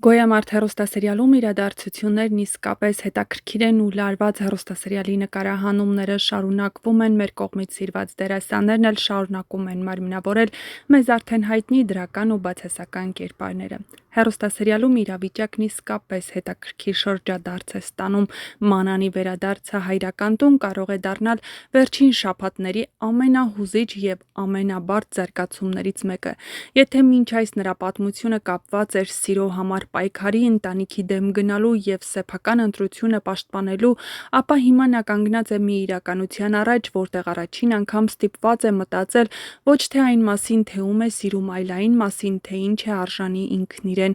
Գոյամարտ հեռուստասերիալում իրադարձություններն իսկապես հետաքրքիր են ու լարված հեռուստասերիալի նկարահանումները շարունակվում են, մեր կողմից սիրված դերասաններն էլ շարունակում են մարմնավորել մեզ արդեն հայտնի դրական ու բացասական կերպարները։ Հեռուստասերիալում իրավիճակն իսկապես հետաքրքիր շրջադարձ է ստանում։ Մանանի վերադարձը հայրական տուն կարող է դառնալ վերջին շաբաթների ամենահուզիչ և ամենաբարդ զարգացումներից մեկը։ Եթե մինչ այս նրա պատմությունը կապված էր սիրո համար պայքարի, ընտանիքի դեմ գնալու և սեփական ընտրությունը պաշտպանելու, ապա հիմա նա կանգնած է մի իրականության առաջ, որտեղ առաջին անգամ ստիպված է մտածել ոչ թե այն մասին, թե ում է սիրում, այլ այն մասին, թե ինչ է արժանի ինքն իրեն։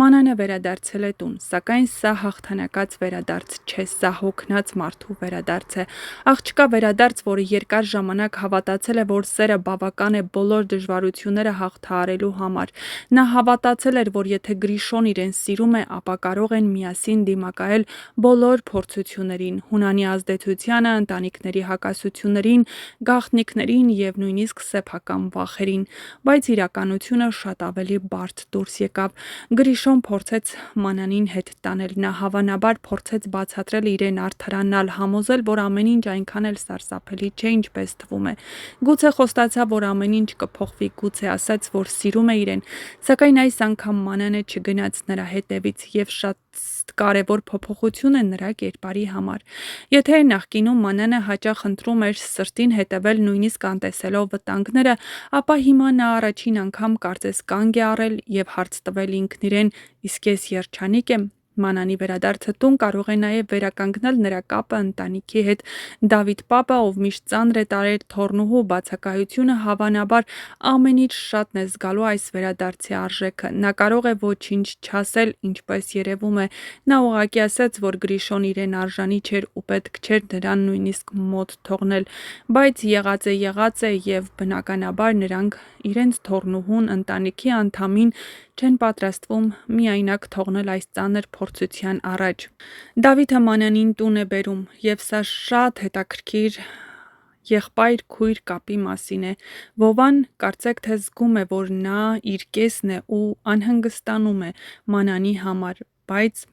Մանանը վերադարձել է տուն, սակայն սա հաղթանակած վերադարձ չէ, սա հոգնած մարդու վերադարձ է։ Աղջկա վերադարձ, որը երկար ժամանակ հավատացել է, որ սերը բավական է բոլոր դժվարությունները հաղթահարելու համար։ Նա հավատացել էր, որ եթե Գրիշոն իրեն սիրում է, ապա կարող են միասին դիմակայել բոլոր փորձություններին, հունանի ազդեցությանը, ընտանիքների հակասություններին, գաղտնիքներին և նույնիսկ սեփական վախերին։ Բայց իրականությունը շատ ավելի բարդ դուրս եկավ։ Գրիշոն փորձեց Մանանին հետ տանել, նա հավանաբար փորձեց բացատրել իրեն, արդարանալ, համոզել, որ ամեն ինչ այնքան էլ սարսափելի չէ, ինչպես թվում է։ Գուցե խոստացավ, որ ամեն ինչ կփոխվի, գուցե ասաց, որ սիրում է իրեն, սակայն այս անգամ Մանանը չգնաց նրա հետևից, և շատ կարևոր փոփոխություն է նրա կերպարի համար։ Եթե նախկինում Մանանը հաճախ ընտրում էր սրտին հետևել, նույնիսկ անտեսելով վտանգները, ապա հիմա նա առաջին անգամ կարծես կանգ է առել և հարց տվել ինքն իրեն՝ իսկ ես երջանիկ եմ։ Մանանի վերադարձը տուն կարող է նաև վերականգնել նրա կապը ընտանիքի հետ։ Դավիթ պապը, ով միշտ ծանր է տարել թոռնուհու բացակայությունը, հավանաբար ամենից շատն է զգալու այս վերադարձի արժեքը։ Նա կարող է ոչինչ չասել, ինչպես երևում է։ Նա ուղղակի ասաց, որ Գրիշոն իրեն արժանի չէր ու պետք չէր նրան նույնիսկ մոտ թողնել։ Բայց եղած է և բնականաբար նրանք իրենց թոռնուհուն, ընտանիքի անդամին չեն պատրաստվում միայնակ թողնել այս ծանր փորձության առաջ։ Դավիթը Մանանին տուն է բերում, և սա շատ հետաքրքիր եղբայր-քույր կապի մասին է։ Վովան կարծեք թե զգում է, որ նա իր կեսն է ու անհանգստանում է Մանանի համար, բայց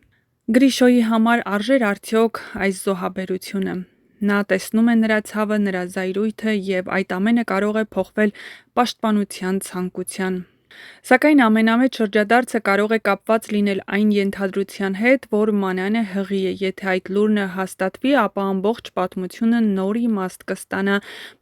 Գրիշոյի համար արժե՞ր արդյոք այս զոհաբերությունը։ Նա տեսնում է նրա ցավը, նրա զայրույթը, և այդ ամենը կարող է փոխվել պաշտպանության ցանկության։ Սակայն ամենամեծ շրջադարձը կարող է կապված լինել այն ենթադրության հետ, որ Մանանը հղի է։ Եթե այդ լուրը հաստատվի, ապա ամբողջ պատմությունը նոր իմաստ կստանա։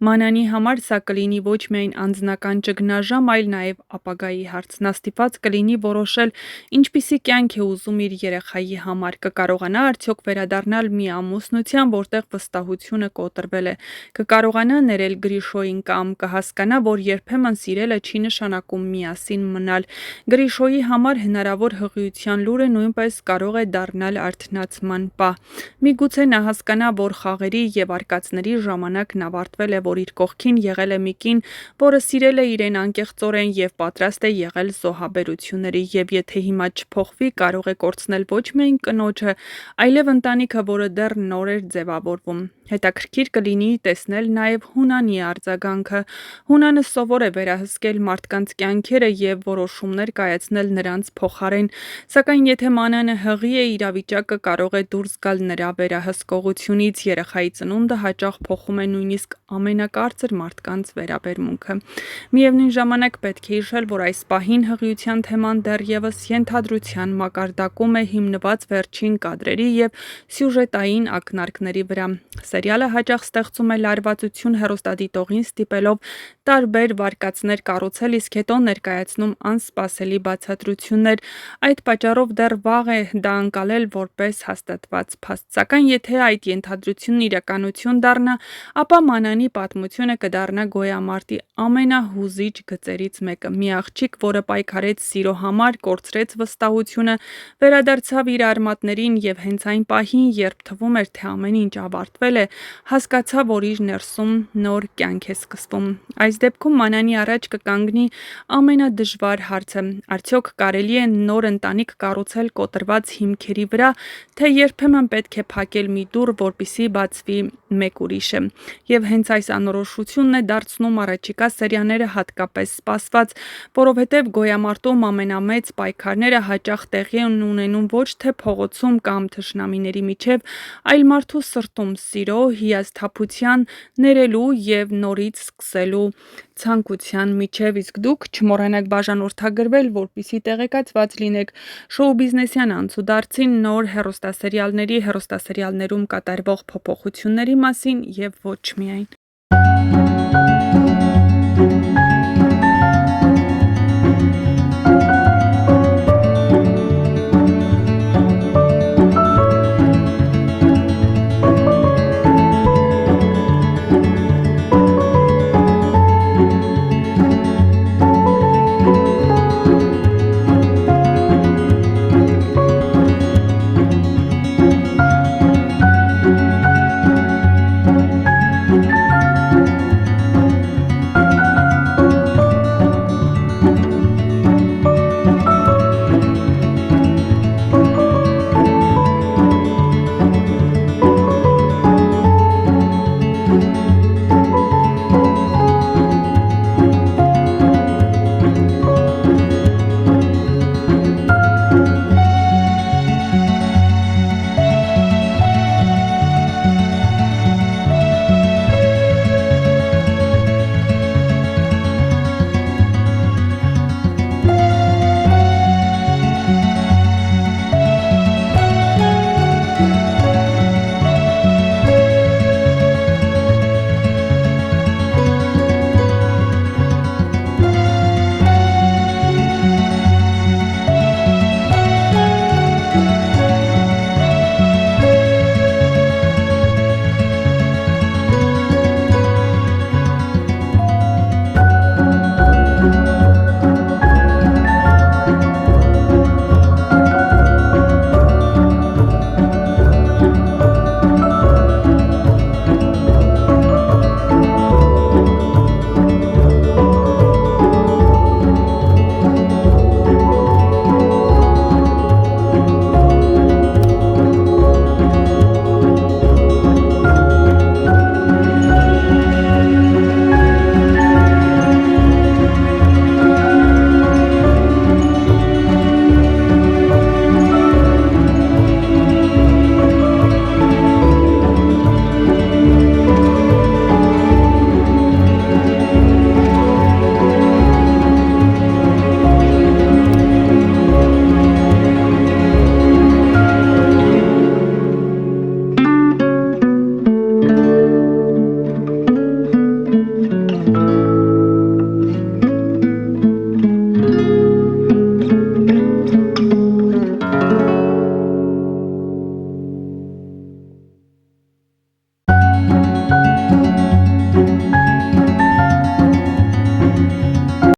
Մանանի համար սա կլինի ոչ միայն անձնական ճգնաժամ, այլ նաև ապագայի հարց։ Նա ստիպված կլինի որոշել ինչպիսի կյանք է ուզում իր երեխայի համար։ Կկարողանա արդյոք վերադառնալ մի ամուսնության, որտեղ վստահությունը կոտրվել է։ Կկարողանա ներել Գրիշոյին կամ կհասկանա, որ երբեմն սիրելը չի նշանակում միասին մնալ։ Գրիշոյի համար հնարավոր հղիության լուրը նույնպես կարող է դառնալ արթնացման պահ։ Միգուցե նա հասկանա, որ խաղերի և արկածների ժամանակն ավարտվել է, որ իր կողքին եղել է մի կին, որը սիրել է իրեն անկեղծորեն և պատրաստ է եղել զոհաբերությունների, և եթե հիմա չփոխվի, կարող է կորցնել ոչ միայն կնոջը, այլև ընտանիքը, որը դեռ նոր էր ձևավորվում։ Հետաքրքիր կլինի տեսնել նաև Հունանի արձագանքը։ Հունանը սովոր է վերահսկել մարդկանց կյանքերը և որոշումներ կայացնել նրանց փոխարեն, սակայն եթե Մանանը հղի է, իրավիճակը կարող է դուրս գալ նրա վերահսկողությունից։ Երեխայի ծնունդը հաճախ փոխում է նույնիսկ ամենակարծր մարդկանց վերաբերմունքը։ Միևնույն ժամանակ պետք է հիշել, որ այս պահին հղիության թեման դեռևս ենթադրության մակարդակում է, հիմնված վերջին կադրերի և սյուժետային ակնարկների վրա։ Սերիալը հաճախ ստեղծում է լարվածություն հեռուստադիտողին, ստիպելով տարբեր վարկածներ կառուցել, իսկ հետո ներկայացնում անսպասելի բացատրություններ։ Այդ պատճառով դեռ վաղ է դա ընկալել որպես հաստատված փաստ։ Սակայն եթե այդ ենթադրությունն իրականություն դառնա, ապա Մանանի պատմությունը կդառնա Գոյամարտի ամենահուզիչ գծերից մեկը։ Մի աղջիկ, որը պայքարեց սիրո համար, կորցրեց վստահությունը, վերադարձավ իր արմատներին և հենց այն պահին, երբ թվում էր, թե ամեն ինչ ավարտվել է, հասկացավ, որ իր ներսում նոր կյանք է սկսվում։ Այս դեպքում Մանանի առաջ կկանգնի ամենադժվար հարցը՝ արդյոք կարելի է նոր ընտանիք կառուցել կոտրված հիմքերի վրա, թե երբեմն պետք է փակել մի դուռ, որպեսզի բացվի մեկ ուրիշը։ Եվ հենց այս անորոշությունն է դարձնում առաջիկա սերիաները հատկապես սպասված, որովհետև գոյամարտում ամենամեծ պայքարները հաճախ տեղի են ունենում ոչ թե փողոցում կամ թշնամիների միջև, այլ մարդու սրտում սիրո, հիասթափության, ներելու և նորից սկսելու ցանկության միջև, իսկ դուք չմոռանաք բաժանորդագրվել, որպեսզի տեղեկացված լինեք շոու բիզնեսյան անցուդարձին, նոր հեռուստասերիալների, հեռուստասերիալներում կատարվող փոփոխությունների մասին և ոչ միայն։